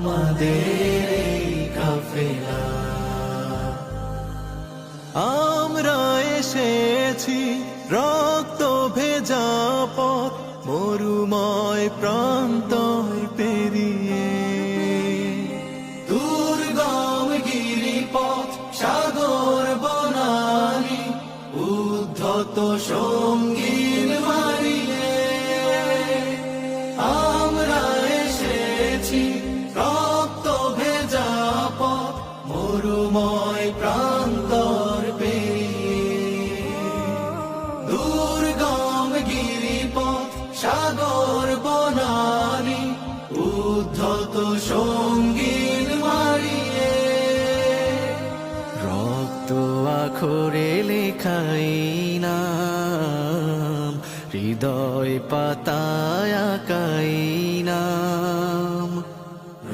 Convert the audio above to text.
আমাদের এই কাফেলা। আমরা এসেছি রক্ত ভেজা পথ মরুময় প্রান্তর পেরিয়ে, দুর্গম গিরিপথ সাগর বনানী উদ্ধত সঙ্গীন মারিয়ে। আমরা এসেছি রক্ত ভেজা পথ মরুময় প্রান্তর পেরিয়ে, দুর্গম গিরিপথ সাগর বনানী উদ্ধত সঙ্গীন মারিয়ে। রক্ত আখরে লেখাই নাম, হৃদয় পাতায় আঁকাই